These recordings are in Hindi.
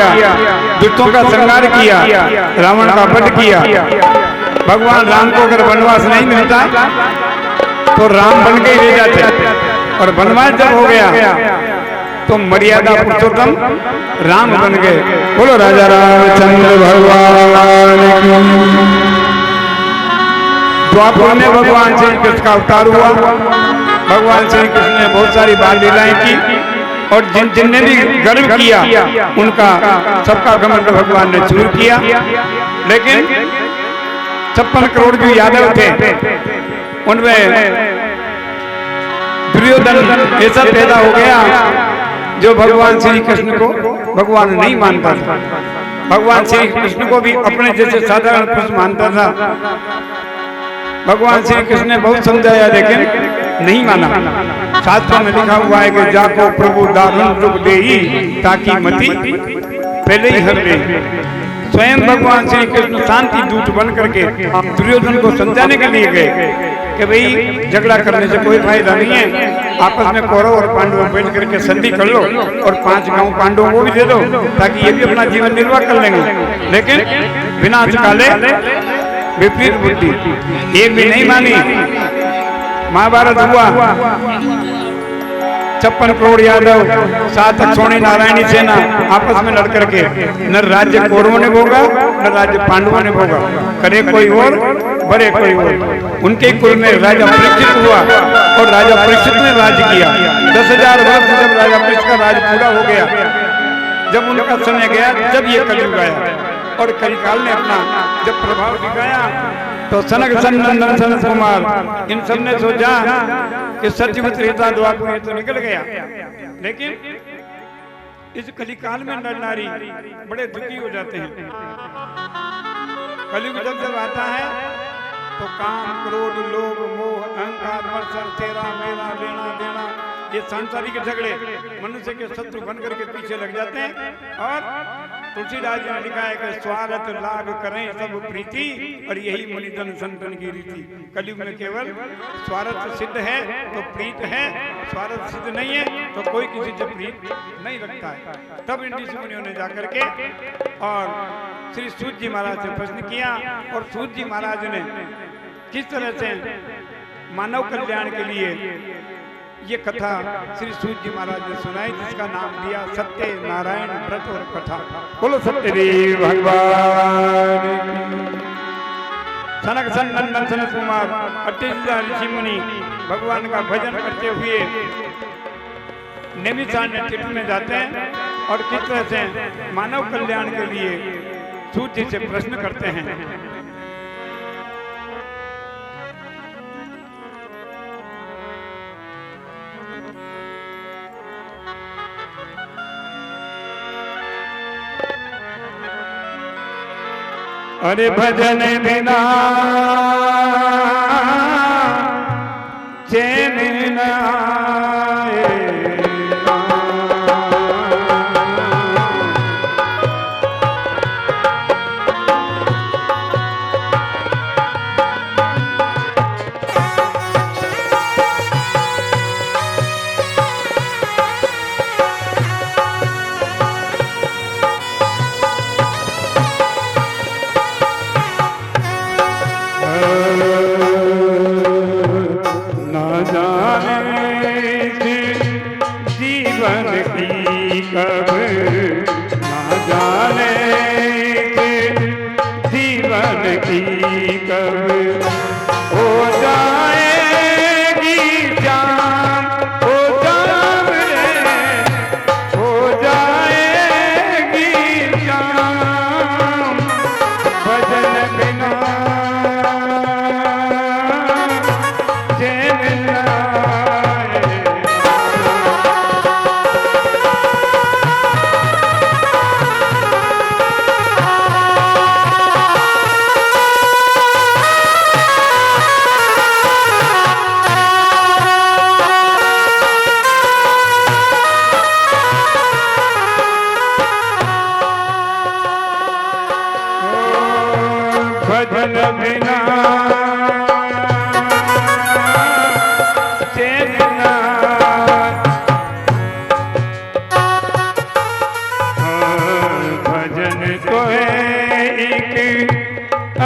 किया, दुष्टों का संहार किया, रावण का वध किया। भगवान राम को अगर वनवास नहीं मिलता तो राम बन के ही रह जाते, और वनवास जब हो गया तो मर्यादा पुरुषोत्तम राम बन गए। बोलो राजा रामचंद्र भगवान की। द्वापर में भगवान श्री कृष्ण का अवतार हुआ। भगवान श्री कृष्ण ने बहुत सारी बाल लीलाएं की, और जिनने भी गर्व किया उनका सबका घमंड भगवान ने चूर किया। लेकिन 56 करोड़ जो यादव थे उनमें दुर्योधन ऐसा पैदा हो गया जो भगवान श्री कृष्ण को भगवान नहीं मानता था। भगवान श्री कृष्ण को भी अपने जैसे साधारण पुरुष मानता था। भगवान श्री कृष्ण ने बहुत समझाया लेकिन नहीं माना। शास्त्रों में लिखा हुआ है कि जाको प्रभु दारुण रुक देई ताकि मति पहले ही हर दे। स्वयं भगवान श्री कृष्ण शांति दूत बन करके दुर्योधन को समझाने के लिए गए कि भाई झगड़ा करने से कोई फायदा नहीं है, आपस में कौरव और पांडव बैठ करके संधि कर लो और 5 गांव पांडवों को भी दे दो ताकि ये भी अपना जीवन निर्वाह कर लेंगे। लेकिन विनाश काले विपरीत बुद्धि, एक भी नहीं मानी। महाभारत हुआ, 56 करोड़ यादव, 7 अक्षौणी नारायणी सेना आपस में लड़ करके न राज्य कौरवों ने भोगा न राज्य पांडवों ने भोगा। करे कोई और बड़े कोई और। उनके कुल में राजा परीक्षित हुआ और राजा परीक्षित ने राज्य किया। 10,000 वर्ष जब राजा परीक्षित का राज पूरा हो गया, जब उनका समय गया, जब ये कलयुग आया और कलिकाल ने अपना जब प्रभाव दिखाया तो सनक सनंदन सनत कुमार इन सब ने सोचा कि सत्यवत त्रेता द्वापर तो निकल गया। लेकिन इस कलिकाल में नर नारी बड़े दुखी हो जाते हैं। कलयुग जब आता है तो काम, क्रोध, लोभ, मोह, अहंकार, मत्सर, तेरा मेरा, लेना देना, ये सांसारिक झगड़े मनुष्य के शत्रु बन करके पीछे लग जाते हैं। और तुलसीदास जी ने लिखा है कि स्वार्थ लाभ करें सब प्रीति, और यही मुनिजन संतन की रीति। कलयुग में केवल स्वार्थ सिद्ध है तो प्रीत है, स्वार्थ सिद्ध नहीं है तो कोई किसी से प्रीत नहीं रखता है। तब इन ऋषि मुनियों ने जाकर के और श्री सूत जी महाराज से प्रश्न किया, और सूत जी महाराज ने किस तरह से मानव कल्याण के लिए ये कथा श्री सूत जी महाराज ने सुनाई, जिसका नाम दिया सत्य नारायण व्रत और कथा। बोलो सत्यदेव भगवान। सनक सनंदन सनत कुमार 38 ऋषि मुनि भगवान का भजन करते हुए नैमिषारण्य तीर्थ में जाते हैं और किस तरह से मानव कल्याण के लिए सूत जी से प्रश्न करते हैं। अरे भजन बिना चैन न आए,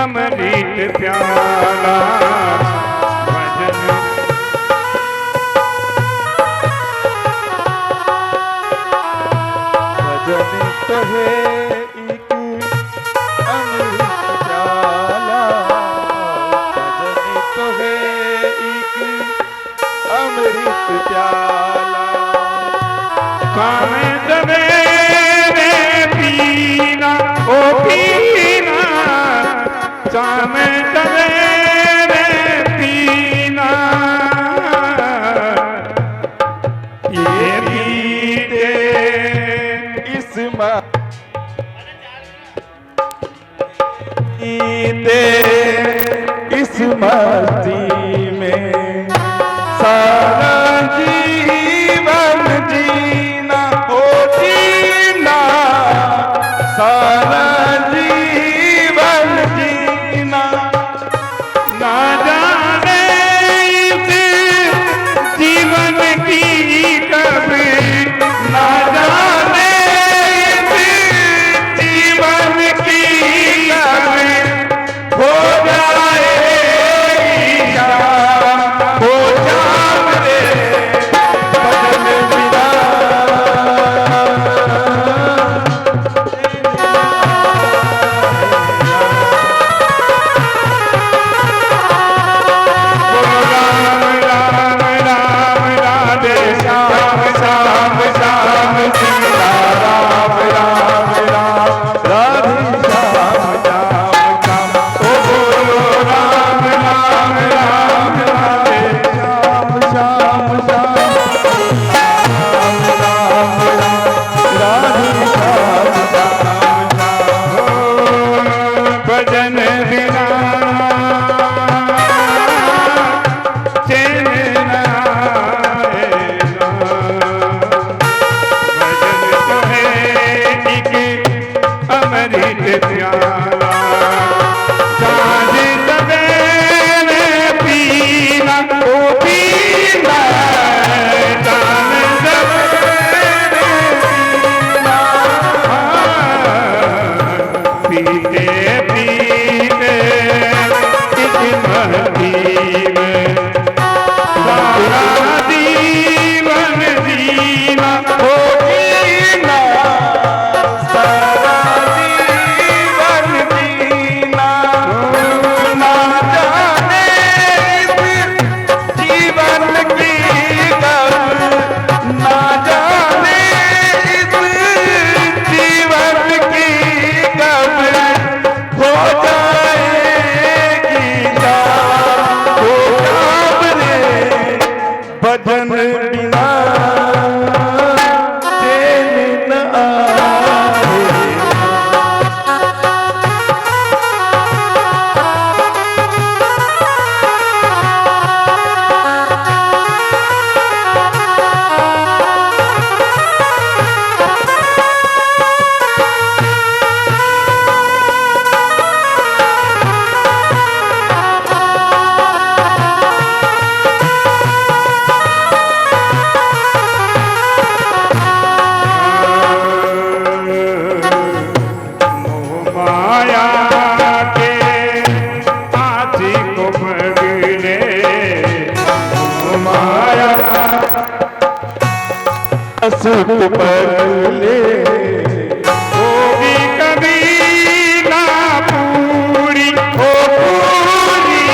अमृत प्याला भजन तो है एक अमृत प्याला, भजन तो है एक अमृत प्याला। काम सवेरे पीना ओ पीना, शाम सवेरे पीना, ये पीते इस मस्ती में सारा जीवन जीना हो जीना, सारा जीवन जीना। ना जाने इस जीवन की कभी, ना जाने इस जीवन की कभी हो जाएगी क्या, हो जाम रे भजन बिना राम राम राम राधे श्याम श्याम श्याम सीता राम राम राम राधे श्याम श्याम श्याम। ओ बोलो राम राम राम राधे श्याम श्याम श्याम राम राम राम राधे श्याम श्याम श्याम। भजन बिना चैन न आएगा, भजन तो है एक अमृत प्याला, साँझ सवेरे पीना ओ पीना, शाम सवेरे पीना, पीते पीते इस मस्ती में सारा जीवन जीना हो जीना, सारा जीवन जीना। ना जाने इस जीवन की कब, ना जाने इस जीवन की कब हो जाएगी क्या, हो जाम रे भजन बिना चैन न आए। मोह माया के आँची को पगले, मोह माया सुख पगले होगी कभी ना पूरी, हो पूरी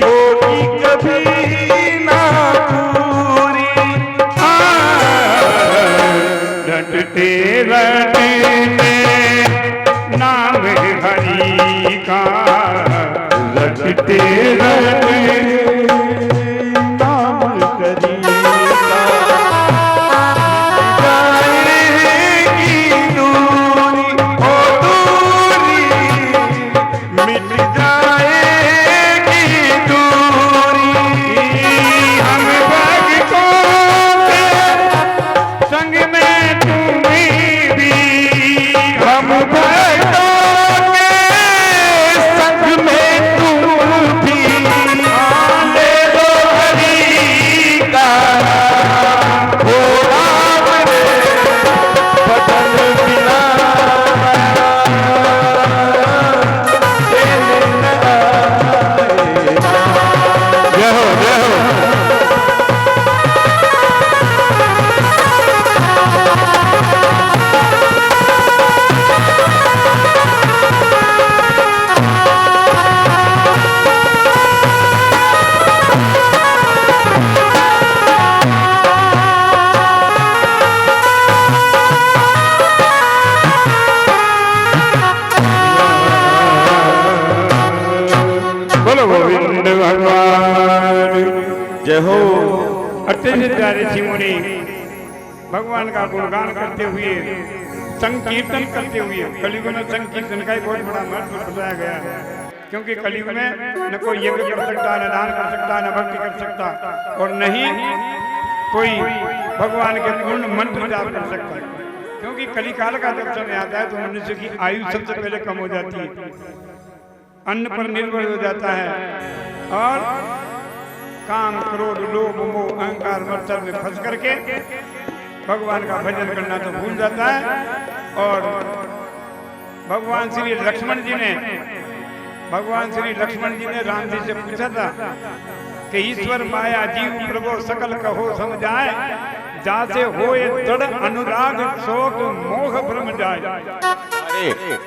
होगी कभी ना पूरी। रटते रटते नाम हरि का, रटते रटते नाम करीना जाएगी दूरी, ओ दूरी मिट जाएगी दूरी। हम भक्तों के संग में तुम्हें भी, हम भक्तों के संग में तुम भी जय हो। अत्यंत प्यारे ऋषि मुनि भगवान का गुणगान करते हुए संकीर्तन करते हुए, कलयुग में संकीर्तन का बहुत बड़ा महत्व बताया गया है, क्योंकि कलयुग में न कोई यज्ञ कर सकता, न दान कर सकता, न भक्ति कर सकता, और न ही कोई भगवान के पूर्ण मंत्र जाप कर सकता, क्योंकि कलिकाल का जब समय आता है तो मनुष्य की आयु सबसे पहले कम हो जाती है, अन्न पर निर्भर हो जाता है और काम, क्रोध, लोभ, मोह, अहंकार, मत्सर में फंस करके भगवान का भजन करना तो भूल जाता है। और भगवान श्री लक्ष्मण जी ने राम जी से पूछा था कि ईश्वर माया जीव प्रभु सकल कहो समझाए, जासे होए दृढ़ अनुराग शोक मोह भ्रम जाए।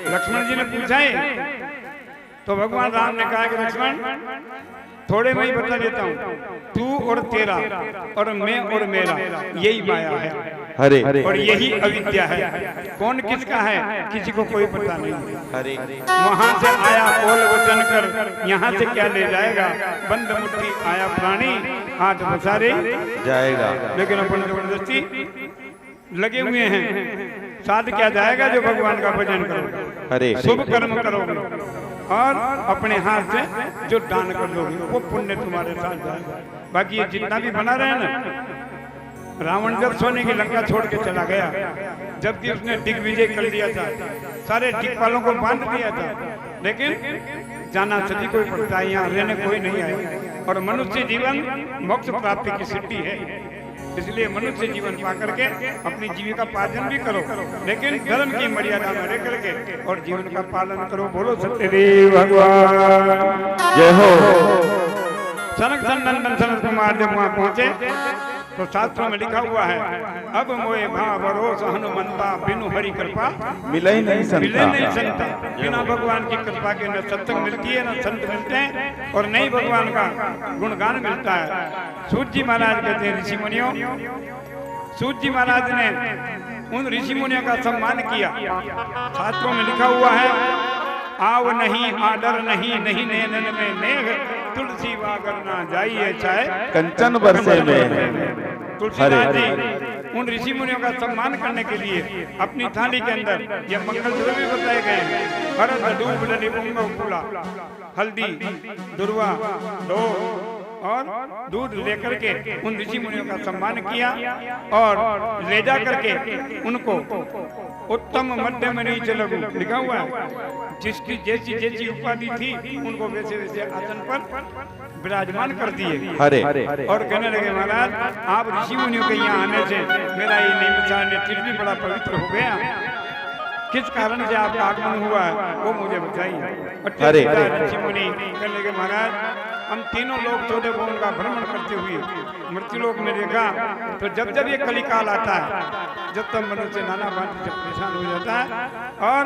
लक्ष्मण जी ने पूछा है तो भगवान राम ने कहा कि लक्ष्मण थोड़े में ही बता देता हूँ, तू और तेरा और मैं और मेरा यही माया है, हरे और यही अविद्या है। कौन किसका है किसी को कोई पता नहीं। हरे वहां से आया बोल वचन कर, यहाँ से क्या ले जाएगा, बंद मुट्ठी आया प्राणी हाथ पसारे जाएगा। लेकिन अपन जबरदस्ती लगे हुए हैं, साथ क्या जाएगा जो भगवान का भजन करोगे, हरे शुभ कर्म करोगे और अपने हाथ से जो दान कर दोगे वो पुण्य तुम्हारे साथ जाएगा। बाकी ये जितना भी बना रहे ना, रावण जब सोने की लंका छोड़ के चला गया, जबकि उसने दिग्विजय कर दिया था, सारे दिक्पालों को बांध दिया था, लेकिन जाना सभी को पड़ता है, यहाँ रहने कोई नहीं आया। और मनुष्य जीवन मोक्ष प्राप्ति की सिद्धि है, इसलिए मनुष्य जीवन पा करके अपनी जीविका पालन भी करो, लेकिन धर्म की मर्यादा में रह करके और जीवन का पालन करो। बोलो सत्यदेव भगवान जय हो। सनक नंदन सनत कुमार जब वहां पहुंचे तो शास्त्रों में लिखा हुआ है, अब मोए भाव रोष हनुमंता बिनु हरि कृपा मिले नहीं संता। बिना भगवान की कृपा के न सत्संग मिलती है, न संत मिलते हैं, और नहीं भगवान का गुणगान मिलता है। सूत जी महाराज कहते हैं, ऋषि मुनियों, सूत जी महाराज ने उन ऋषि मुनियों का सम्मान किया। शास्त्रों में लिखा हुआ है, आव नहीं आदर नहीं, नहीं नैनन में नेह, तुलसी वागर ना जाइए चाहे कंचन बरसे में। तुलसीदास जी उन ऋषि मुनियों का सम्मान करने के लिए अपनी थाली के अंदर यह मंगल द्रव्य बताए गए हैं, हरद दूब लली पुंग फूला, हल्दी, दुर्वा, दो और दूध लेकर के उन ऋषि मुनियों का सम्मान किया और ले जा करके उनको उत्तम मध्यम नीच लघु लिखा हुआ है, जिसकी जैसी जैसी उपाधि थी उनको वैसे वैसे आसन पर विराजमान कर दिए। हरे और कहने लगे, महाराज आप ऋषि मुनियों के यहाँ आने से मेरा ये निमिषार नेत्र भी बड़ा पवित्र हो गया, किस कारण से आपका आगमन हुआ है वो मुझे बताइए। ऋषि मुनि कहने लगे, महाराज हम तीनों लोग छोटे भवन का भ्रमण करते हुए मृत्युलोक में देखा, तो जब जब ये कलिकाल आता है, जब तब मनुष्य नाना भांति से परेशान हो जाता है और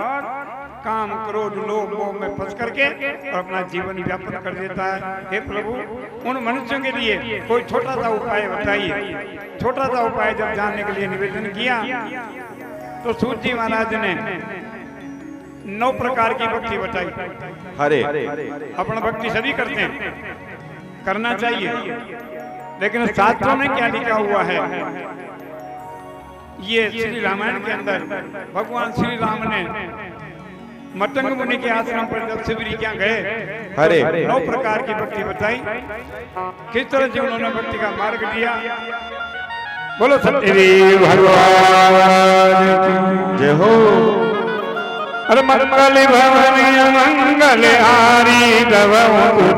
काम, क्रोध, लोभ, मोह में फंस करके और अपना जीवन व्यापन कर देता है। हे प्रभु, उन मनुष्यों के लिए कोई छोटा सा उपाय बताइए। छोटा सा उपाय जब जानने के लिए निवेदन किया तो सूत जी महाराज ने 9 प्रकार की भक्ति बताई। हरे अपना भक्ति सभी करते हैं, करना चाहिए, लेकिन शास्त्रों में क्या लिखा हुआ है, ये श्री रामायण के अंदर भगवान श्री राम ने मतंग मुनि के आश्रम पर जब शिविरी क्या गए, हरे 9 प्रकार की भक्ति बताई, किस तरह से उन्होंने भक्ति का मार्ग दिया। बोलो सत्यदेव भगवान जय हो। अरे मंगल भवन मंगल हारी तव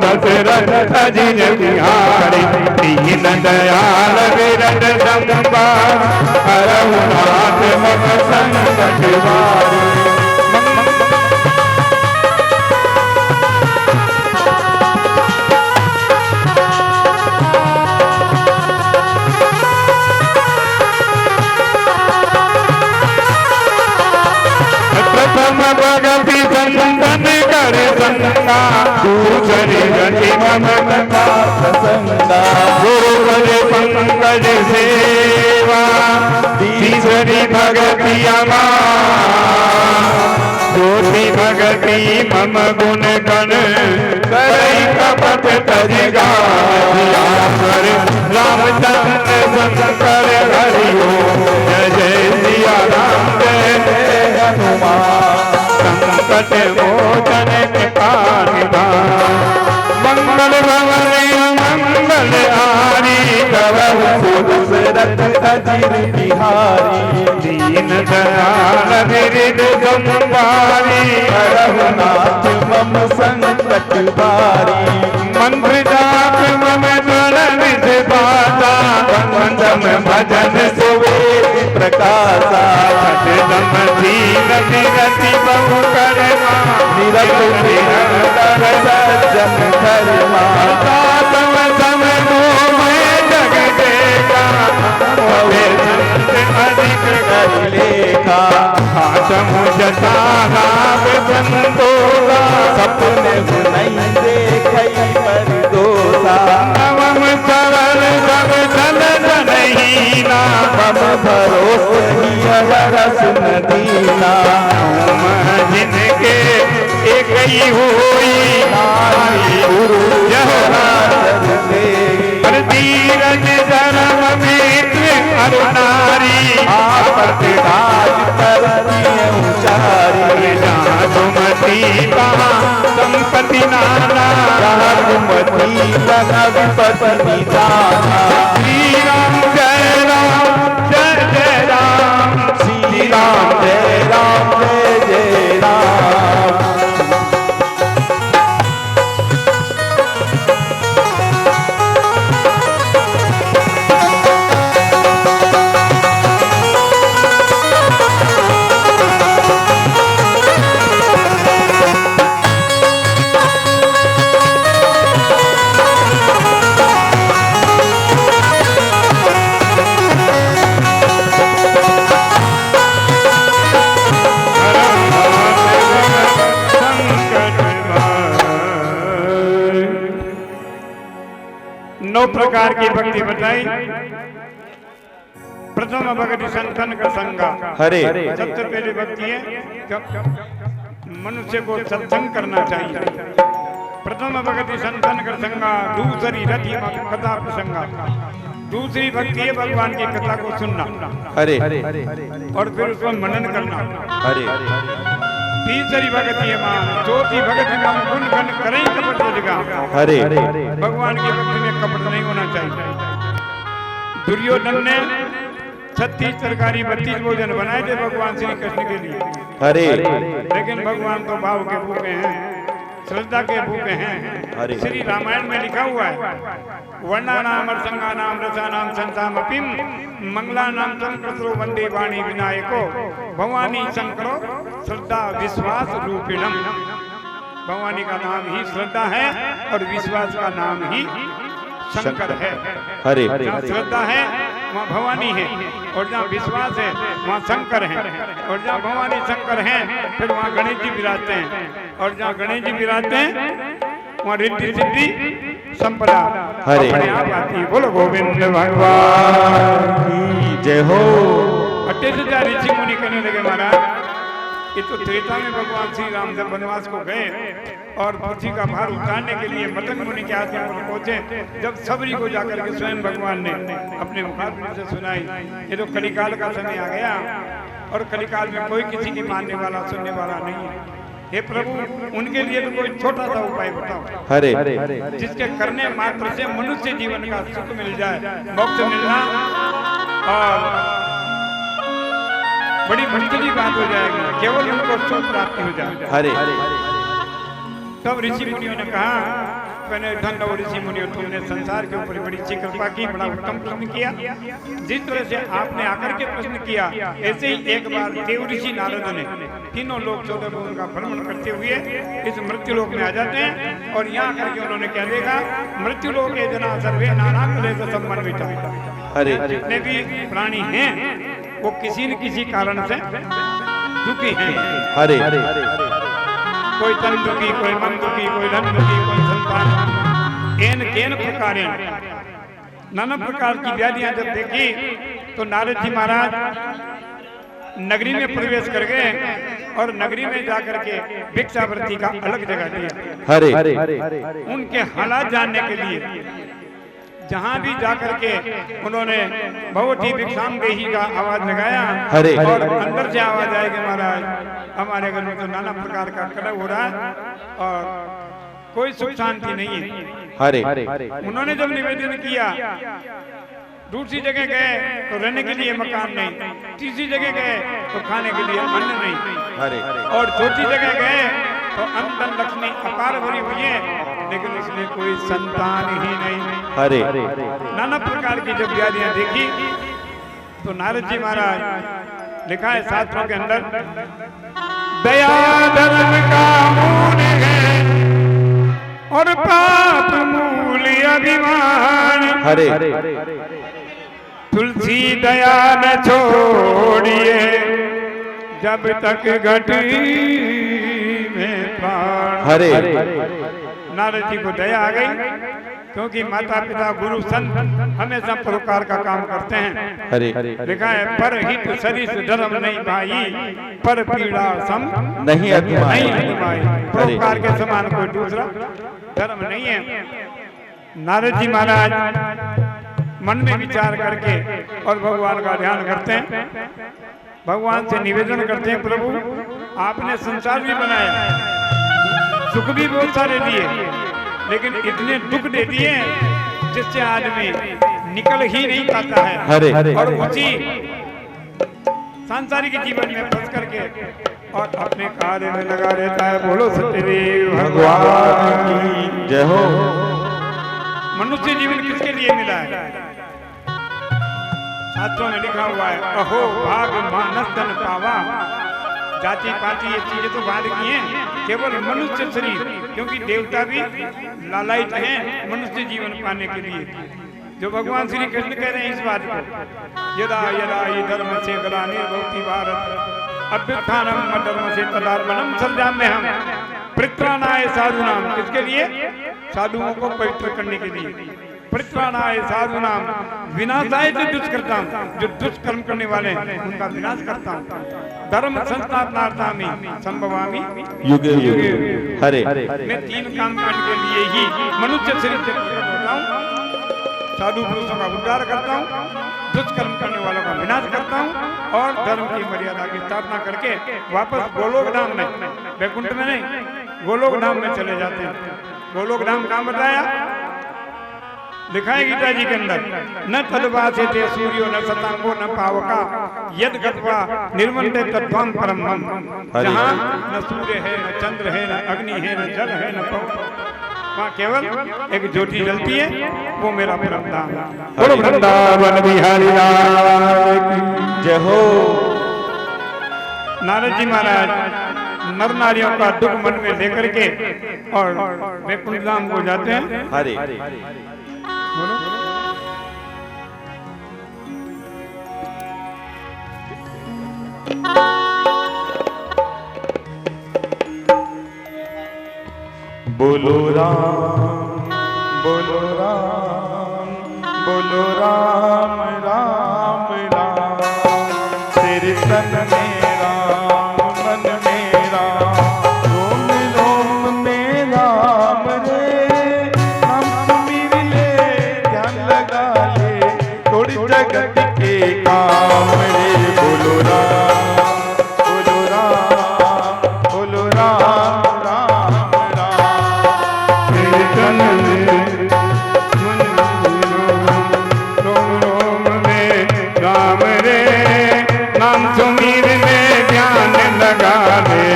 दशरथ जिन बिहारी, दीन दयाल विरट संभार, हरहु नाथ मम संकट वारी। भगति संतन कर संगा, दूसरी गति ममता संगा, गुरु पद पंकज सेवा, तीसरी भगति अमा, होती भगति मम गुण गण करई कपट तज गार रामचंद्र शंकर हरि ओम जय जय सिया राम जय जय हनुमान संकट मोचन कृपा निधान मंगल भवन मंगल हारी करहु सुरत अजीर बिहारी दीन दयाल विरिद संवारी करहु नाथ मम संकट बारी मंत्र जाप मम जन विध बाता वंदम भजन सुवेद प्रकाशा दम धीर विरति बहु करमा निरत निरंतर सज्जन धर्मा तम सम मैं जग देखा मोहे संत अधिक कर लेखा हाथ मुझ सारा संतोषा सपने सुनाई देखई पर दोषा नवम सरल सब चल जनहीना मम भरोस रस नदीना जिनके एक ही होई गुरु हर धीरज धर्म मित्र अरुणारी आपत राज पर उचारी सुमति संपत्ति नाना कुमती लगा विपत्ति जाना श्री राम जय जय राम श्री राम जय राम जय जय राम नौ प्रकार की भक्ति बताई। प्रथम भक्ति संतन का संगा। हरे सबसे पहली भक्ति है मनुष्य को सत्संग करना चाहिए। प्रथम भक्ति संतन का संगा, दूसरी रति कथा प्रसंगा। दूसरी भक्ति है भगवान की कथा को सुनना। हरे और फिर उसको मनन करना। हरे तीसरी भक्ति है मां, चौथी भक्ति में गुण गण करें कपट जगा। हरे भगवान की भक्ति में कपट नहीं होना चाहिए। दुर्योधन ने 36 तरकारी 32 भोजन बनाए थे भगवान श्री कृष्ण के लिए। हरे लेकिन भगवान तो भाव के भूखे हैं, श्रद्धा के भूखे हैं। श्री रामायण में लिखा हुआ है, वर्णा नाम अर्संगा नाम रसा नाम संताम अपिम मंगला नाम संकटो वंदे वाणी विनायको भवानी शंकरो श्रद्धा विश्वास रूपिणम। भवानी का नाम ही श्रद्धा है और विश्वास का नाम ही शंकर है। हरे जहाँ श्रद्धा है वहाँ भवानी है, और जहाँ विश्वास है वहाँ शंकर है, और जहाँ भवानी शंकर हैं फिर वहाँ गणेश जी विराजते हैं, और जहाँ गणेश जी विराजते हैं वहाँ रिद्धि सिद्धि संपदा अपने आप आती है। बोलो गोविंद भगवान की जय हो। 28,000 ऋषि मुनि कहने लगे महाराज ये तो त्रेता में भगवान श्री राम जब वनवास को गए और पृथ्वी का भार उतारने के लिए मतंग मुनि के आश्रम पर पहुंचे, जब सबरी को जाकर के स्वयं भगवान ने अपने मुखारबिंद से सुनाई, ये तो कलिकाल का समय आ गया और कलिकाल में कोई किसी की मानने वाला सुनने वाला नहीं है। हे प्रभु उनके लिए तो कोई छोटा सा उपाय बताओ। हरे जिसके करने मात्र से मनुष्य जीवन का सुख मिल जाए, मोक्ष मिलना और बड़ी मुश्किल बात हो जाएगी, केवल उनको सुख प्राप्ति हो जाए। हरे तब ऋषि मुनियों ने कहा, मैंने धन्य ऋषि मुनियों तुमने संसार के ऊपर बड़ी अच्छी कृपा की, बड़ा उत्तम प्रश्न किया। जिस तरह से आपने आकर के प्रश्न किया ऐसे ही एक बार देव ऋषि नारद ने तीनों लोग 14 लोगों का भ्रमण करते हुए इस मृत्यु लोक में आ जाते हैं, और यहाँ आकर के उन्होंने क्या देखा, मृत्यु लोक के जना सर्वे नाना क्लेश समन्विता। हरे जितने भी प्राणी हैं वो किसी न किसी कारण से दुखी हैं। हरे कोई तन दुखी, कोई मन दुखी, कोई धन दुखी, कोई संतान एन केन प्रकार नाना प्रकार की व्याधियां जब देखी तो नारद जी महाराज नगरी में प्रवेश कर गए और नगरी में जाकर के भिक्षावृत्ति का अलग जगह दिया। हरे उनके हालात जानने के लिए जहाँ भी जाकर के उन्होंने भगवती भिक्षाम देही का आवाज लगाया हरे और अंदर से आवाज आएगी महाराज हमारे घर में तो नाना प्रकार का कलह हो रहा है और कोई सुख शांति नहीं है। हरे उन्होंने जब निवेदन किया दूसरी जगह गए तो रहने के लिए मकान नहीं, तीसरी जगह गए तो खाने के लिए अन्न नहीं, हरे और चौथी जगह गए तो अन्न धन लक्ष्मी अपार भरी हुई है लेकिन उसमें कोई संतान ही नहीं। हरे नाना प्रकार की जब व्याधियां देखी तो नारद जी महाराज लिखा है शास्त्रों के अंदर दया धर्म का मूल है और पाप मूल अभिमान। हरे तुलसी दया न छोड़िए जब तक घटी में प्राण। हरे नारद जी को दया आ गई क्योंकि माता पिता गुरु संत हमेशा परोपकार का काम करते हैं। हरे लिखा है पर हित सरिस धर्म नहीं भाई पर पीड़ा सम नहीं अभिमानी। परोपकार के समान कोई दूसरा धर्म नहीं है। नारद जी महाराज मन में विचार करके और भगवान का ध्यान करते हैं, भगवान से निवेदन करते हैं प्रभु आपने संसार भी बनाया सुख भी बहुत सारे दिए लेकिन इतने दुख दे दिए जिससे आदमी निकल ही नहीं पाता है। हरे और उसी सांसारिक जीवन में फंस करके और अपने कार्य में लगा रहता है। बोलो सत्यदेव भगवान की जय हो। मनुष्य जीवन किसके लिए मिला है? शास्त्रों में लिखा हुआ है अहो भाग मानस धन पावा। जाति पाति ये चीजें तो बाद की हैं, केवल मनुष्य शरीर क्योंकि देवता भी लालायित हैं मनुष्य जीवन पाने के लिए। जो भगवान श्री कृष्ण कह रहे हैं इस बात को यदा यदा ये धर्म से ग्लानिर्भवति भारत अभ्युत्थानम मधर्म से तदात्मनम सर्जाम्य हम परित्राणाय साधूनाम। किसके लिए? साधुओं को पवित्र करने के लिए। परित्राणाय साधूनाम विनाशाय जो दुष्कर्ता जो दुष्कर्म करने वाले हैं उनका विनाश करता हूँ। धर्म संस्थापनार्थामि संभवामि युगे युगे। हरे मैं तीन काम करने के लिए ही मनुष्य शरीर से होता हूँ। साधु पुरुषों का उद्धार करता हूँ, दुष्कर्म करने वालों का विनाश करता हूँ और धर्म की मर्यादा की स्थापना करके वापस गोलोक धाम में, वैकुंठ में नहीं, गोलोक धाम में चले जाते हैं। गोलोक धाम कहाँ बताया? लिखा है गीता जी के अंदर न तदवासे थे सूर्यो न शतांगो न पावका यद गत्वा निर्मलते तत्वाम परम मम। जहाँ न सूर्य है न चंद्र है न अग्नि है न जल है न पवन, वहाँ केवल एक ज्योति जलती है, वो मेरा परम धाम है। वृंदावन बिहारी लाल की जय हो। नारद जी महाराज नर नारियों का दुख मन में लेकर के और वैकुंठ धाम को जाते हैं। हरे बोलो राम बोलो राम बोलो राम राम राम। तेरे तन में राम मन में राम रोम रोम में राम रे। हम सुमिर ले ध्यान लगा ले थोड़ी जगत के काम रे। बोलो राम बोलो राम बोलो राम राम राम। तेरे तन में रोम रोम में राम रे, नाम सुमीर में ध्यान लगा ले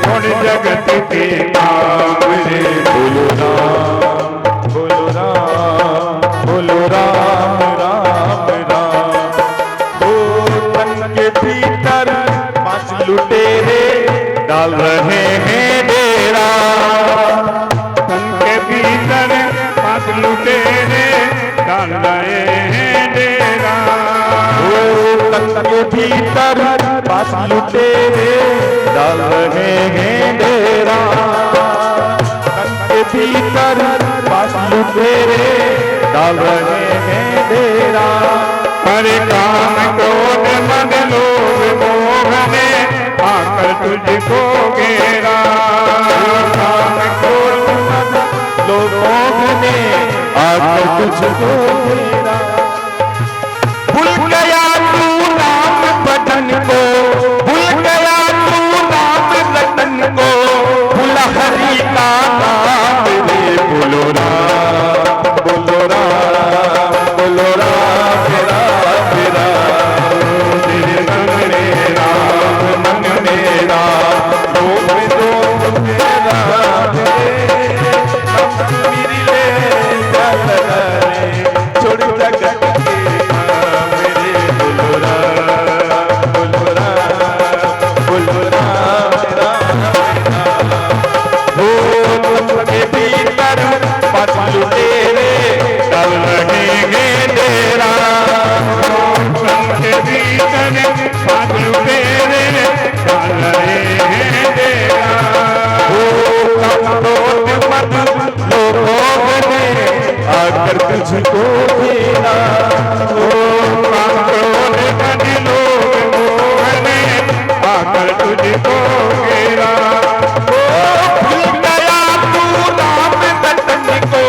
थोड़ी जगत के काम रे। बोलो राम बोलो राम बोलो राम राम राम। ओ तन के भीतर पांच लुटेरे डाल रहे हैं डेरा। तन के भीतर पांच लुटेरे डाल रहे हैं डेरा। ओ तन के भीतर पांच लुटेरे डाल रहे हैं डेरा। तन के भीतर पांच लुटेरे डाल रहे हैं डेरा। हरे काम क्रोध मद लोभ मोह में आकर तुझको घेरा, काम क्रोध लोभ ने आकर तुझको घेरा। भूल गया तू नाम बदन को, भूल गया तू नाम रतन को, भूला हरि का नाम रे। बोलो राम, बोलो राम, बोलो राम मेरा तेरे मन में राम, मन में राम, लोग में दो मेरा मेरी ले चल रे, छोड़ जगत के काम मेरे। बोलो राम, बोलो राम, बोलो राम के भीतर पतलू तेरे तब लगेंगे तेरा, के भीतर बादल तेरे चल रहे हैं तेरा। लोगों ने आकर तुझको घेरा, आकर तुझको घेरा। भूल गया तू नाम रतन को,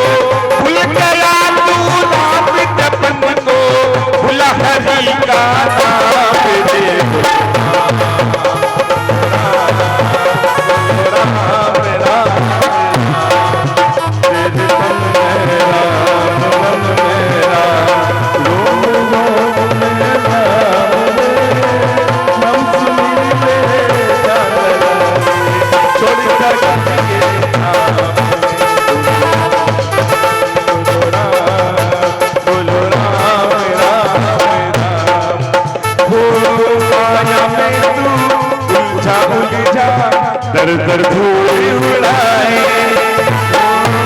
भूल गया तू नाम जपन को, भूला हरि का नाम रे। राम राम तेरे मन में राम, मन में राम, लोग में राम रे। हम सुनी रे छोड़ जगत के नाम। बोलो राम, राम राम, हो माया में तू उलझा, दर दर धूल उड़ाए।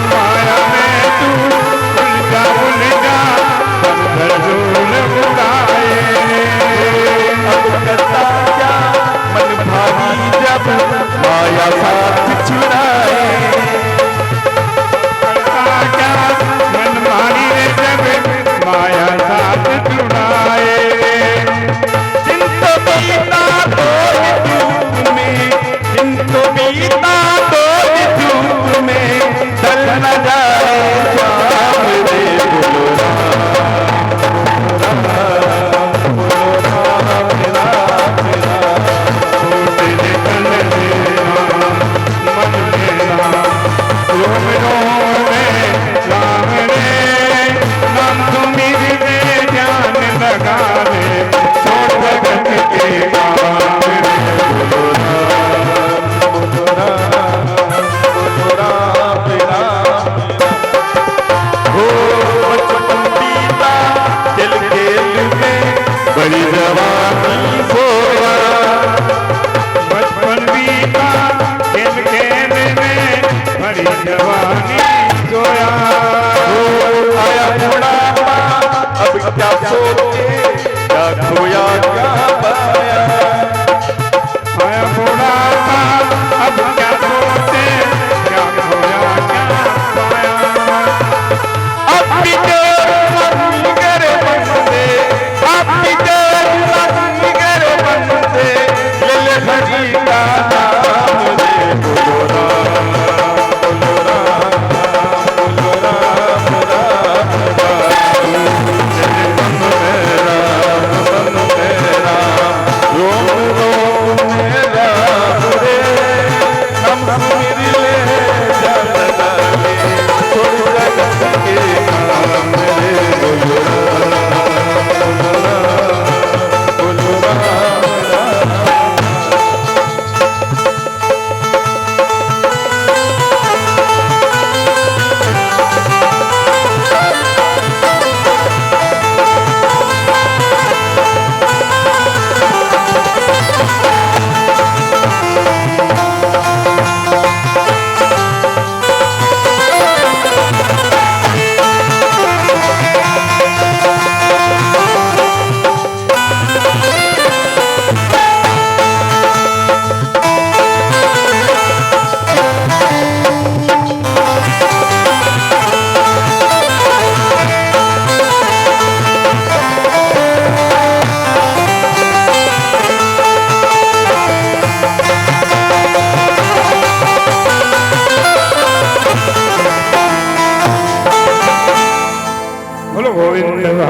माया में तू उलझा उलझा दर धूल उड़ाए। अब करता क्या मन भारी जब माया साथ छुड़ाए। करता क्या मन मारी रे जब माया साथ छुड़ाए। जिनको बीता दो युग में, जिनको बीता दो युग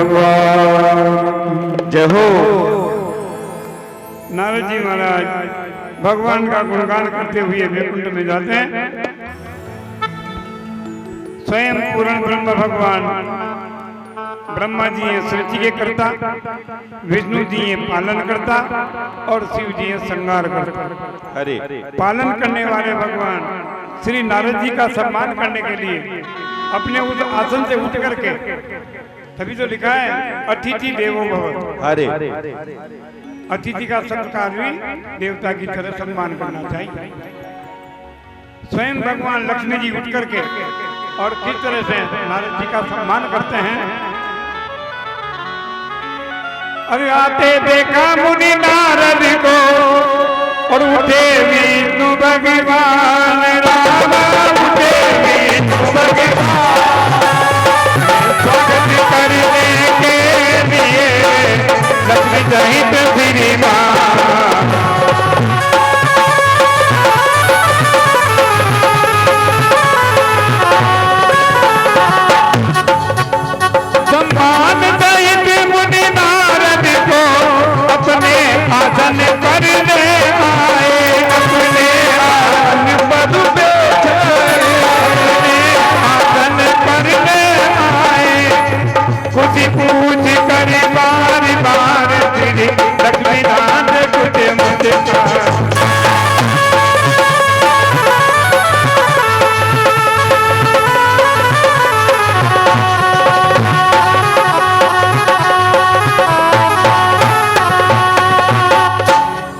भगवान जय हो। नारद जी महाराज भगवान का गुणगान करते हुए वैकुंठ में जाते हैं। स्वयं पूर्ण ब्रह्म भगवान ब्रह्मा जी हैं सृष्टि के कर्ता, विष्णु जी हैं पालन करता और शिव जी हैं संहार करता। हरे पालन करने वाले भगवान श्री नारद जी का सम्मान करने के लिए अपने उस आसन से उठ करके, तभी तो लिखा है अतिथि देवो भव। हरे अतिथि का सत्कार भी देवता की तरह सम्मान करना चाहिए। स्वयं भगवान लक्ष्मी जी उठ करके और किस तरह से नारद जी का सम्मान करते हैं। अरे आते देखा मुनि नारद को और उठे विष्णु भगवान राम, उठे विष्णु भगवान स्वागत करने के लिए लक्ष्मी सहित श्री मां। सम्मान सहित मुनि नारद को अपने आसन पर ले आए, अपने आसन पर बैठाए, अपने आसन पर ले आए। कुछ पूछ कर बार बार श्री लक्ष्मीनाथ कुछ मुझका।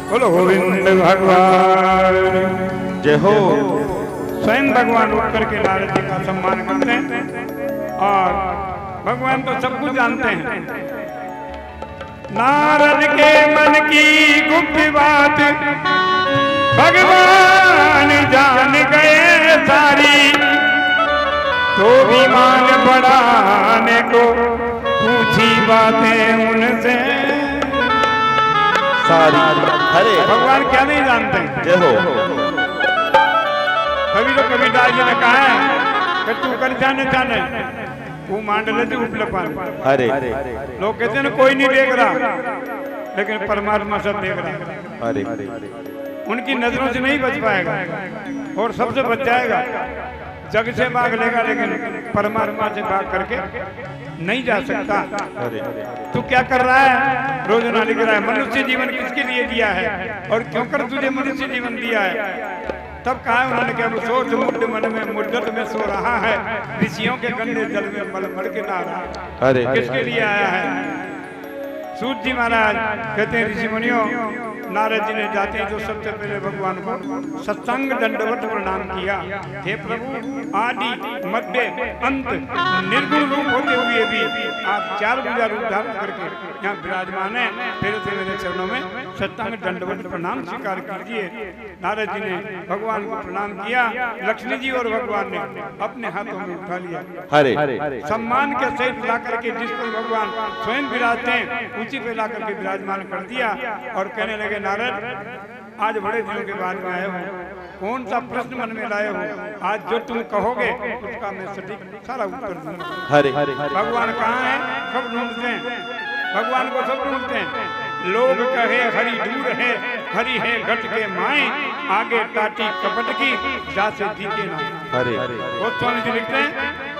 बोलो गोविंद भगवान जय हो। स्वयं भगवान उठ करके नारद जी का सम्मान करते हैं और भगवान तो सब कुछ जानते हैं। नारद के मन की गुप्त बात भगवान जान गए सारी, तो भी मान बढ़ाने को पूछी बातें उनसे सारी। हरे भगवान क्या नहीं जानते हैं। जय हो। कभी तो कभी दास जी ने कहा है कि तू कर जाने जाने वो मांडले थी उपले पान। हरे लोग कहते हैं ना कोई नहीं देख रहा, लेकिन परमात्मा सब देख रहा। हरे उनकी नजरों से नहीं बच पाएगा और सबसे बच जाएगा। जग से भाग लेगा लेकिन परमात्मा से भाग करके नहीं जा सकता। हरे तू क्या कर रहा है? रोजाना लिख रहा है मनुष्य जीवन किसके लिए दिया है और क्यों कर तुझे मनुष्य जीवन दिया है। तब कहा उन्होंने क्या सोच मुद्द मन में मुद्दत में सो रहा है, ऋषियों के गंदे जल में मल मल के नहा रहा। हरे किसके लिए आया है? सूत जी महाराज कहते हैं ऋषि मुनियों, नारद जी ने जाते हैं तो सबसे पहले भगवान को सत्संग दंडवत प्रणाम किया। हे प्रभु, आदि मध्य अंत निर्गुण रूप होते हुए भी आप चार भुजा रूप धारण करके यहाँ विराजमान है। फिर से मेरे चरणों में सत्संग दंडवत प्रणाम स्वीकार कीजिए। नारद जी ने भगवान को प्रणाम किया। लक्ष्मी जी और भगवान ने अपने हाथों में उठा लिया। हरे सम्मान के सहित ला करके जिस पर भगवान स्वयं विराजते हैं उसी पे ला करके विराजमान कर दिया और कहने लगे नारद, आज बड़े दिनों के बाद में आए हो, कौन सा प्रश्न मन में लाए हो? आज जो तुम कहोगे उसका मैं सटीक सारा उत्तर दूंगा। हरे भगवान कहाँ है? सब ढूंढते हैं भगवान को, सब ढूंढते हैं। लोग कहे हरि दूर है, हरि है घट के माए, आगे टाटी कपट की जासे जीते ना। हरे गोस्वामी जी लिखते हैं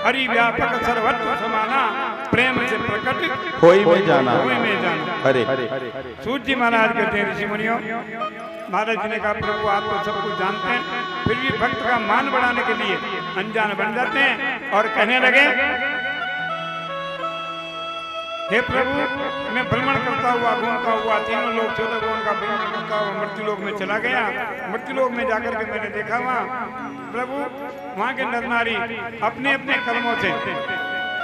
हरि व्यापक सर्वत्र समाना, प्रेम से प्रकट कोई में जाना। कोई में जाना। हरे सूत जी महाराज कहते हैं ऋषि मुनियों, महाराज जी ने कहा प्रभु आप तो सब कुछ जानते हैं, फिर भी भक्त का मान बढ़ाने के लिए अनजान बन जाते हैं और कहने लगे हे प्रभु, मैं भ्रमण करता हुआ घूमता हुआ तीनों लोग चौदह गुण का भ्रमण करता हुआ मृत्यु लोक में चला गया। मृत्यु लोक में जाकर के मैंने देखा वहाँ प्रभु, वहाँ के नर नारी अपने अपने कर्मों से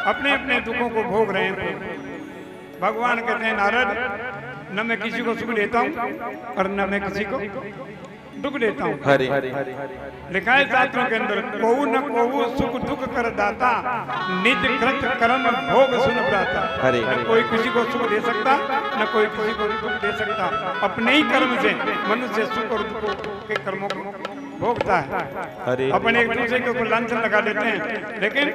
अपने अपने दुखों को भोग रहे हैं। भगवान कहते हैं नारद, न मैं किसी को सुख देता हूँ और न मैं किसी को दुख देता हूँ। हरे लिखा है शास्त्रों के अंदर, कोऊ न कोऊ सुख दुख कर दाता, निज कृत कर्म भोग सुन प्राता। हरे न कोई किसी को सुख दे सकता, न कोई किसी को दुख दे सकता। अपने ही कर्म से मनुष्य सुख और दुख के कर्मों को भोगता है। हरे अपन एक दूसरे के ऊपर लांछन लगा देते हैं, लेकिन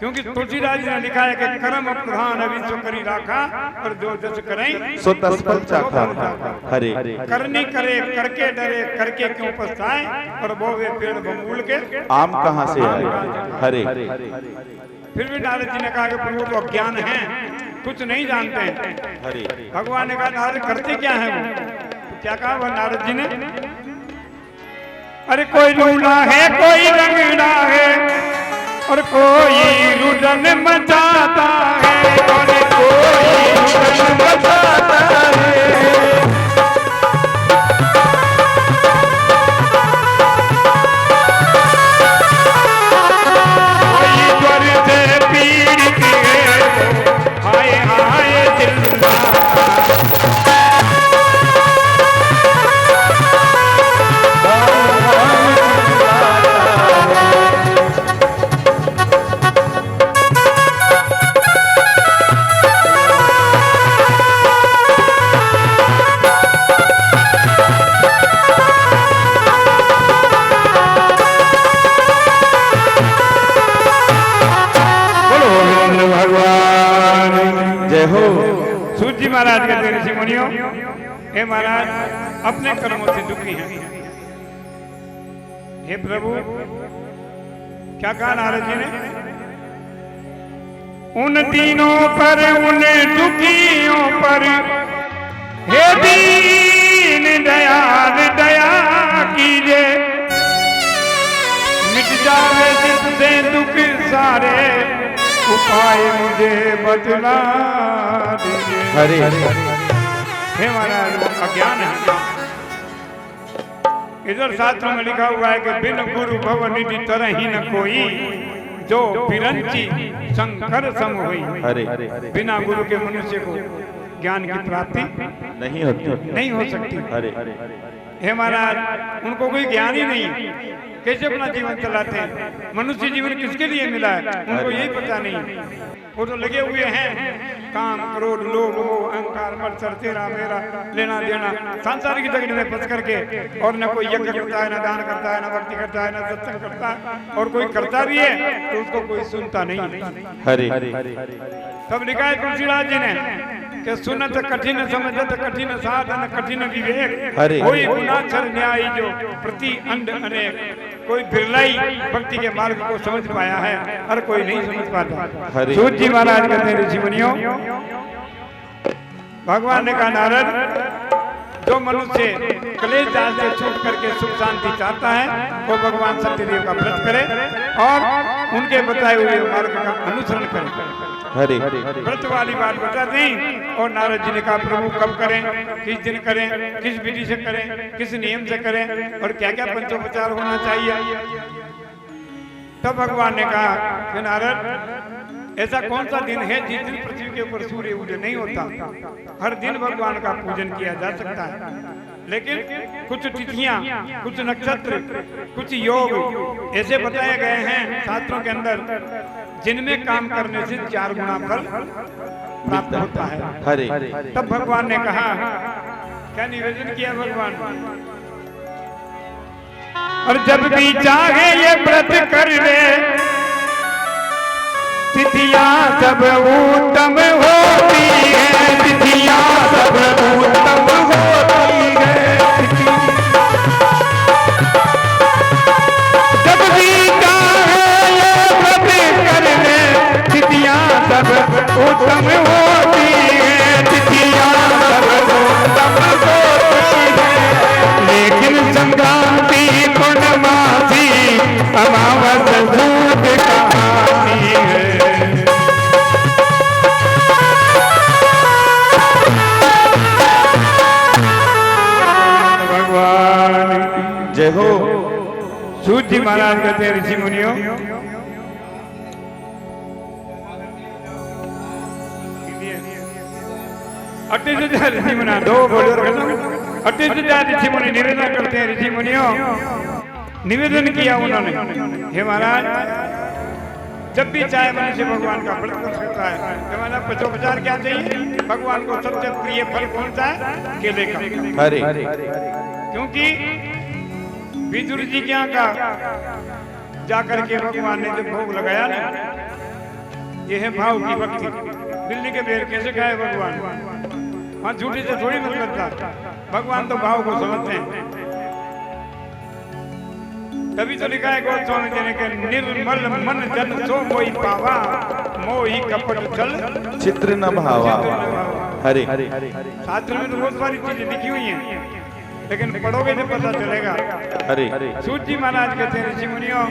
क्योंकि तुलसीदास जी ने लिखा है कि कर्म प्रधान अविश्व करी राखा और जो जस करें सो तस फल चाखा। हरे करनी करे करके डरे करके क्यों पछताए और बोवे पेड़ बबूल के आम कहाँ से आए। हरे फिर भी नारद जी ने कहा कि प्रभु तो अज्ञान है, कुछ नहीं जानते हैं। हरे भगवान ने कहा नारद करते क्या है वो? तो क्या कहा वह नारद जी ने? अरे कोई लूला है कोई रंगड़ा है और कोई रुदन मचाता है और कोई रुदन मचाता है। कोई ज्वर से पीड़ित है हाय हाय दिल सूत जी महाराज कहते ऋषि मुनियों, हे महाराज अपने कर्मों से दुखी हैं। हे प्रभु क्या कहा नारद जी ने? उन तीनों पर उन दुखियों पर हे दीन दयाल दया कीजिए, मिट जाए जिससे दुख सारे उपाय मुझे बतला दीजिए। हरे हे महाराज वो अज्ञान है। इधर शास्त्र में लिखा हुआ है कि बिन गुरु भव निधि तरह ही न कोई जो बिरंची शंकर सम हुई। हरे बिना गुरु के मनुष्य को ज्ञान की प्राप्ति नहीं हो सकती। हरे हे महाराज उनको कोई ज्ञान ही नहीं, कैसे अपना जीवन चलाते हैं? मनुष्य जीवन किसके लिए मिला है उनको यही पता नहीं। वो तो लगे हुए हैं काम क्रोध लोभ मोह अहंकार मत्सर तेरा मेरा लेना देना सांसारिक जगत में फंस करके, और न कोई यज्ञ करता है, न दान करता है, न भक्ति करता है, न सत्संग करता है, और कोई करता भी है तो उसको कोई सुनता नहीं। हरे तब लिखा है तुलसीदास जी ने कि सुनत कठिन समझत कठिन साधन कठिन विवेक, कोई गुनाचर न्यायी जो प्रति अंड अनेक। कोई बिरलाई भक्ति के मार्ग को समझ पाया है, हर कोई नहीं समझ पाता। सूत जी महाराज कहते हैं ऋषि मुनियों, भगवान ने कहा नारद जो मनुष्य क्लेश जाल से छूट करके सुख शांति चाहता है वो भगवान सत्यदेव का व्रत करे और उनके बताए हुए मार्ग का अनुसरण करे। हरे व्रत वाली बात बता दी। और नारद जी ने कहा प्रभु कब करें, किस दिन करें, किस विधि से करें, किस नियम से करें और क्या क्या पंचोपचार होना चाहिए। तब भगवान ने कहा कि नारद ऐसा कौन सा दिन है जिस दिन पृथ्वी के ऊपर सूर्य उदय नहीं होता? हर दिन भगवान का पूजन किया जा सकता है, लेकिन कुछ तिथियां, कुछ नक्षत्र, कुछ योग ऐसे बताए गए हैं शास्त्रों के अंदर जिनमें काम करने से 4 गुना फल प्राप्त होता है। हरे तब भगवान ने कहा, क्या निवेदन किया भगवान? और जब भी चाहे ये व्रत कर ले तिथियां सब उत्तम होती है, तिथियां सब उत्तम होती है। जब भी चाहे ये व्रत कर ले तिथियां सब उत्तम होती है, तिथियां सब उत्तम होती है। लेकिन संक्रांति पूर्णमासी अमावस भूत कहानी है। जय हो। सूत जी महाराज कहते हैं ऋषि मुनियों, ऋषि मुनि 2 ऋषि मुनि निवेदन करते हैं। ऋषि मुनियों निवेदन किया उन्होंने, हे महाराज जब भी चाहे मनुष्य भगवान का व्रत कर सकता है। हमारा पंचोपचार क्या चाहिए? भगवान को सबसे प्रिय फल कौन सा है? केले का। हरे क्योंकि विदुर जी के यहाँ का जाकर के भगवान ने जब भोग लगाया ना ये है भाव की भक्ति। बिल्ली के पैर कैसे खाए भगवान? हाँ, झूठी से थोड़ी मतलब था। भगवान तो भाव को समझते हैं। तभी तो लिखा है गोस्वामी जी ने कि निर्मल मन जन सो कोई पावा, मोही कपट छल चित्र न भावा। हरे शास्त्र में तो बहुत सारी चीजें लिखी हुई हैं, लेकिन पढ़ोगे तो पता चलेगा। हरे सूत जी महाराज कहते हैं ऋषि मुनियों,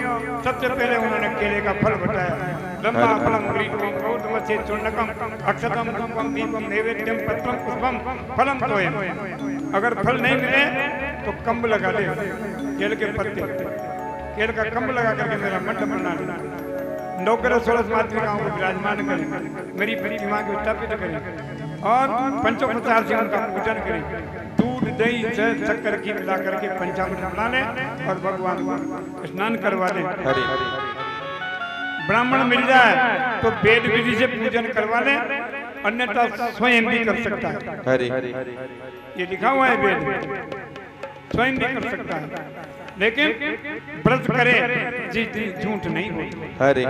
सबसे पहले उन्होंने केले का फल बताया। लंबा फलम ग्रीकम गौतमस्य चूर्णकम अक्षतम धूपम दीपम नैवेद्यम पत्रम पुष्पम फलम तोयम। अगर फल नहीं मिले तो कंब लगा ले, केले के पत्ते, केले का कंब लगा करके मेरा मंडप बना ले। नौकर 16 मातृकाओं को विराजमान करें, मेरी प्रतिमा को स्थापित करें और पंचोपचार से उनका पूजन करें। दूध दही शहद शक्कर की मिला करके पंचामृत बना ले और भगवान को स्नान करवा ले। ब्राह्मण मिल जाए तो वेद विधि से पूजन करवा ले, अन्यथा स्वयं भी कर सकता है। हरे ये लिखा हुआ है वेद, स्वयं भी कर सकता है, लेकिन व्रत करे जिस दिन झूठ नहीं होती। हरे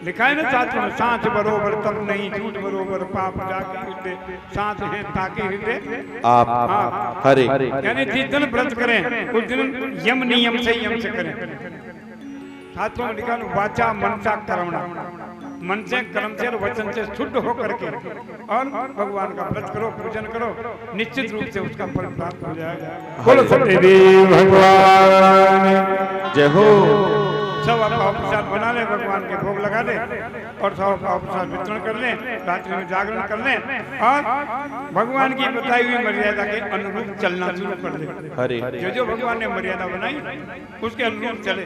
लिखा है ना शास्त्र में, सांच बरोबर तब नहीं, झूठ बरोबर पाप जाके हृदय, सांच है ताकि हृदय आप। हाँ, हरे यानी जिस दिन व्रत करें उस दिन यम नियम से करें। शास्त्रों में लिखा है वाचा मनसा कर्मणा, मन से कर्म से और वचन से शुद्ध हो करके और भगवान का व्रत करो, पूजन करो, निश्चित रूप से उसका फल प्राप्त हो जाएगा। बोलो सत्यदेव भगवान जय हो। सब पाव प्रसाद बना ले, भगवान के भोग लगा दे और सब पाव प्रसाद वितरण कर ले, रात्रि में जागरण कर ले और भगवान की बताई हुई मर्यादा के अनुरूप चलना शुरू कर दे। हरे जो जो भगवान ने मर्यादा बनाई उसके अनुरूप चले,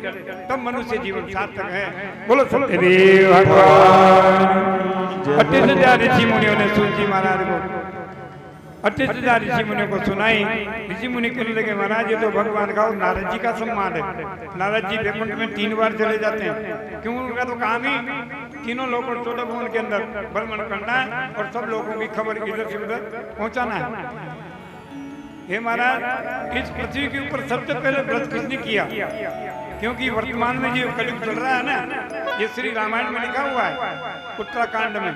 तब मनुष्य जीवन सार्थक है। बोलो सत्यदेव भगवान। 38,000 ऋषि मुनियों ने सूत जी महाराज को 38,000 ऋषि मुनियों को सुनाई। ऋषि मुनि कहने लगे महाराज ये तो भगवान का और नारद जी का सम्मान है। नारद जी वैकुंठ में 3 बार चले जाते हैं, क्यों? उनका तो काम ही तीनों लोगों को 14 भुवन के अंदर भ्रमण करना है और सब लोगों की खबर इधर से उधर पहुंचाना है। हे महाराज, इस पृथ्वी के ऊपर सबसे पहले व्रत किसने किया? क्योंकि वर्तमान में जो कलयुग चल रहा है ना, ये श्री रामायण में लिखा हुआ है। उत्तराखंड में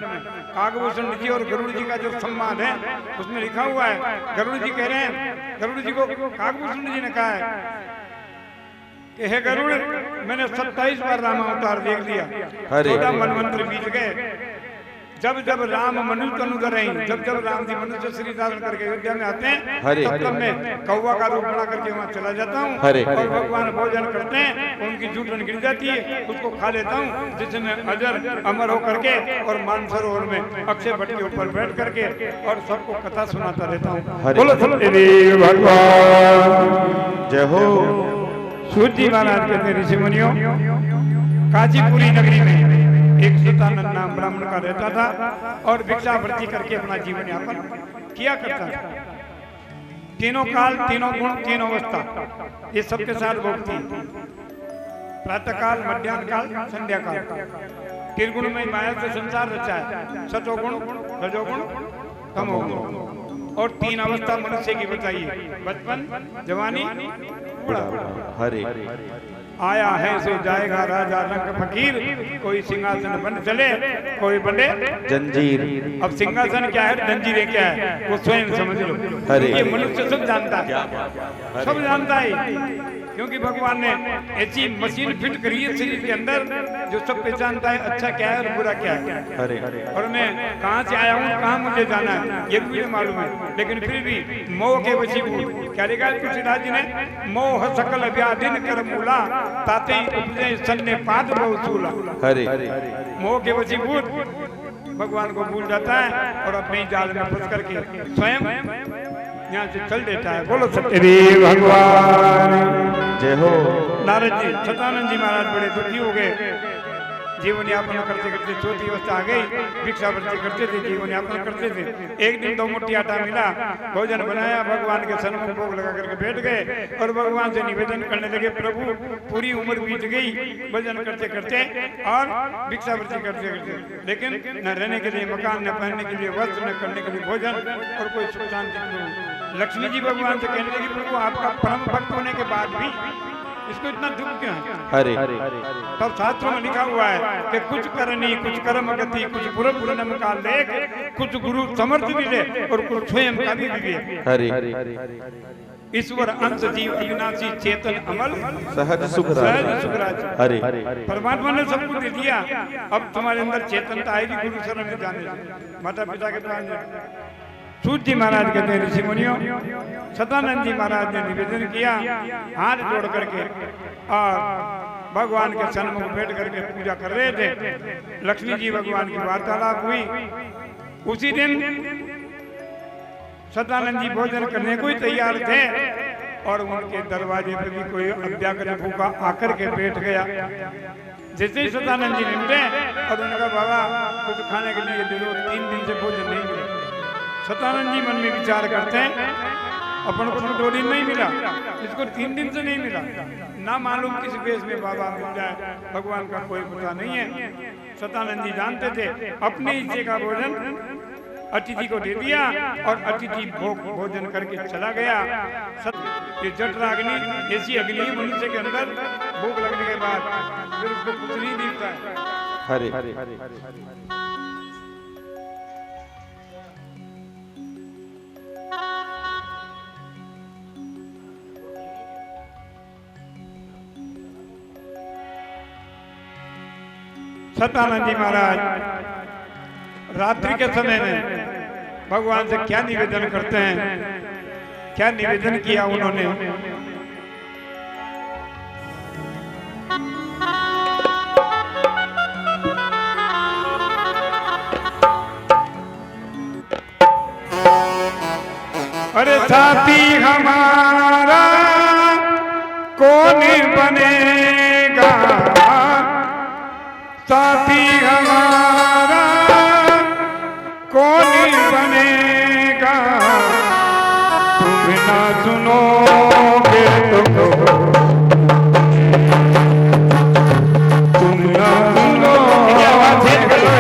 कागभूषण जी और गरुड़ जी का जो सम्मान है उसमें लिखा हुआ है। गरुड़ जी कह रहे हैं, गरुड़ जी को कागभूषण जी ने कहा है कि हे गरुड़, मैंने 27 बार रामावतार देख लिया, 14 मनवंतर बीत गए। जब जब राम मनुष्य अनुदर रही, जब जब राम जी मनुष्य श्री धारण करके अयोध्या में आते हैं, तब मैं कौवा का रूप बना करके वहाँ चला जाता हूँ और भगवान भोजन करते हैं, उनकी जूठन गिर जाती है, उसको खा लेता हूँ, जिससे मैं अजर अमर हो करके और मानसरोवर में अक्षय भट्ट के ऊपर बैठ करके और सबको कथा सुनाता रहता हूँ। बोलो सत्यदेव भगवान जय हो। सूत जी महाराज कहते ऋषि मुनियों, काशीपुरी नगरी में एक सतानंद नाम ब्राह्मण का रहता था और भिक्षावृत्ति करके अपना जीवन यापन किया करता था। तीनों काल, तीनों गुण, तीनों अवस्था ये सबके साथ भोगती। प्रातः काल, मध्याह्न काल, संध्या काल। त्रिगुण में माया से संसार रचा है, सतोगुण, रजोगुण, तमोगुण और 3 अवस्था मनुष्य की बताइए, बचपन, जवानी, बुढ़ापा। हरे आया है सो जाएगा राजा रंग फकीर, कोई सिंहासन बन चले, कोई बने जंजीर। अब सिंहासन क्या है, जंजीरें क्या है, वो स्वयं समझ लो। ये मनुष्य सब जानता है, सब जानता है, क्योंकि भगवान ने ऐसी मशीन फिट करी है शरीर के अंदर जो सब पहचानता है अच्छा क्या है और बुरा क्या है। और मैं कहाँ से आया हूँ, कहाँ मुझे जाना है, ये भी मुझे मालूम है, लेकिन फिर भी मोह के वशीभूत। क्या लिखा है तुलसीदास जी ने, मोह सकल व्याधिन कर मूला, ताते उपजे सन्ने पाद बहुसूला। मोह के वशीभूत भगवान को भूल जाता है और अपने जाल में फंस करके स्वयं यहाँ से चल देता है। बोलो सत्यदेव भगवान जय हो। नारद जी, सतानंद जी महाराज बड़े दुखी हो गए, जीवन यापन करते करते चौथी अवस्था आ गई, भिक्षावृत्ति करते थे, जीवन यापन करते थे। एक दिन 2 मुट्ठी आटा मिला, भोजन बनाया, भगवान के सन्मुख भोग लगा करके बैठ गए और भगवान से निवेदन करने लगे, प्रभु पूरी उम्र बीत गई भोजन करते करते और भिक्षावृत्ति करते करते, लेकिन न रहने के लिए मकान, न पहनने के लिए वस्त्र, न करने के लिए भोजन और कोई सुख शांति। लक्ष्मी जी भगवान से कहने लगी, प्रभु आपका परम भक्त होने के बाद भी इसको इतना दुख क्यों है? हरे तब शास्त्रों में लिखा हुआ है कि कुछ करनी कुछ कर्म गति कुछ पूर्णम का लेख, कुछ गुरु समर्थ दिले और कुछ स्वयं का भी दिले। हरे ईश्वर अंश जीव अविनाशी चेतन अमल सहज सुख सुखराज। हरे परमात्मा ने सब कुछ दे दिया, अब तुम्हारे अंदर चेतनता आएगी गुरु शरण में जाने से, माता पिता के पास। सूत जी महाराज कहते हैं ऋषि मुनियों, सदानंद जी महाराज ने निवेदन किया हाथ जोड़ करके और भगवान के सन्मुख बैठ करके पूजा कर रहे थे। लक्ष्मी जी भगवान की वार्तालाप हुई। उसी दिन सदानंद जी भोजन करने को ही तैयार थे और उनके दरवाजे पर भी कोई अभ्यागत भूखा आकर के बैठ गया। जैसे ही सदानंद जी निकले और उनका बाबा कुछ खाने के लिए दे दो, 3 दिन से भोजन नहीं मिला। सदानंद जी मन में विचार करते हैं अपन को 2 दिन नहीं मिला, इसको 3 दिन से नहीं मिला, ना मालूम किस वेश में बाबा मिल जाए, भगवान का कोई पता नहीं है। सदानंद जी जानते थे अपने हिस्से का भोजन अतिथि को दे दिया और अतिथि भोजन करके चला गया। ये जठराग्नि ऐसी अग्नि है मनुष्य के अंदर, भूख लगने के बाद फिर उसको कुछ नहीं दिखता है। हरे सदानंद जी महाराज रात्रि के समय में भगवान से क्या निवेदन करते हैं, क्या निवेदन किया उन्होंने। अरे साथी हमारा कौन बनेगा, साथी हमारा कौन बनेगा, तुम ना सुनोगे तो तुम ना सुनोगे। आवाज ठीक करो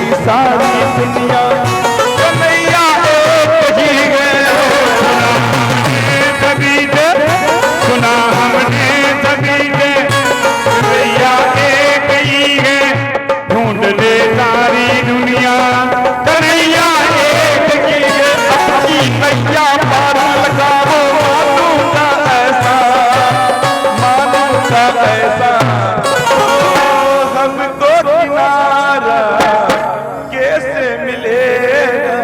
की सारी दुनिया कन्हैया एक ही है। सभी से सुना हमने सभी से कन्हैया एक ही है, ढूंढ ले सारी दुनिया कन्हैया एक ही है। अपनी नैया पार लगाओ मानू का ऐसा, मानू का ऐसा। हमको किनारा कैसे मिलेगा,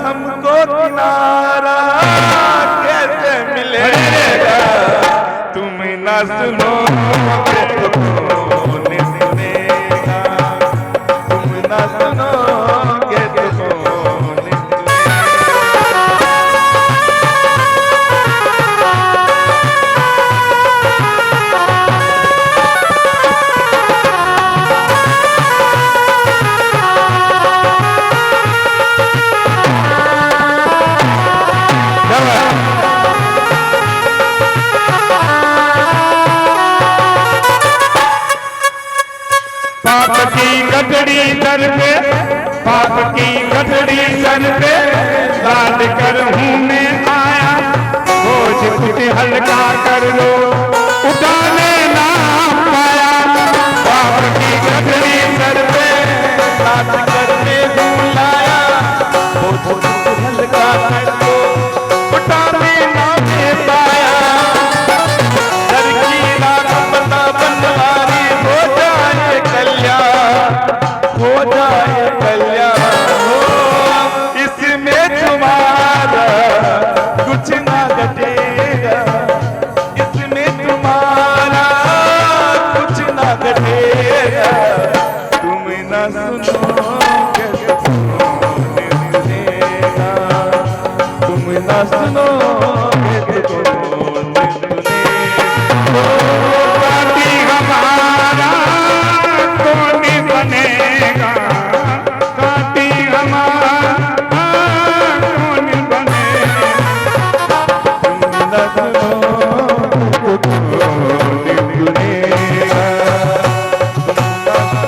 हमको किनारा कैसे मिलेगा। तुम न सुनोगे तो कौन सुनेगा, तुम न सुनोगे तो कौन सुनेगा। पाप की गठड़ी सर पे, पाप की गठड़ी सर पे लाद कर हूँ मैं आया, बोझ कुछ हल्का कर लो उठाने ना पाया। पाप की गठड़ी सर पे लाद कर मैं हूँ लाया, बोझ हल्का कर दो उठाने ना दे पाया। डर की लाख पता बनवारी हो जाए कल्याण, हो जाए कल्याण। हो इसमें तुम्हारा कुछ ना घटेगा, इसमें तुम्हारा कुछ ना घटेगा। तुम न सुनोगे तो कौन सुनेगा, तुम न सुनोगे तो कौन सुनेगा। काटी हमारा कौन बनेगा, काटी हमारा कौन बनेगा। तुम न सुनोगे तो कौन सुनेगा, तुम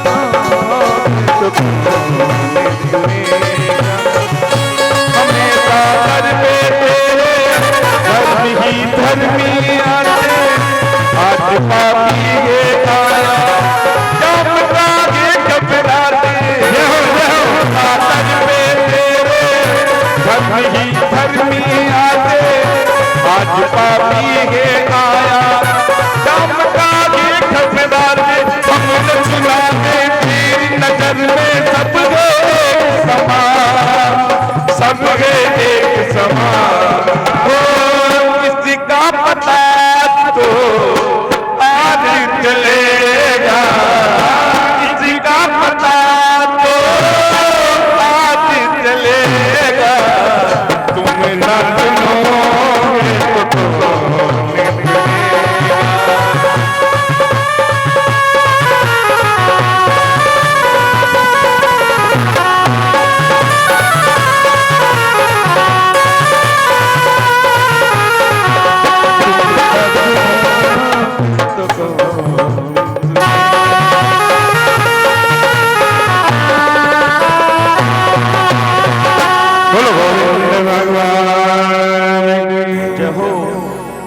न सुनोगे तो कौन सुनेगा। हमेशा घर पे तेरे धर्म ही धर्मी आते, आज पापी ये आया जब आगे घबराते। घर पे तेरे धर्म ही धर्मी आते, आज पापी ये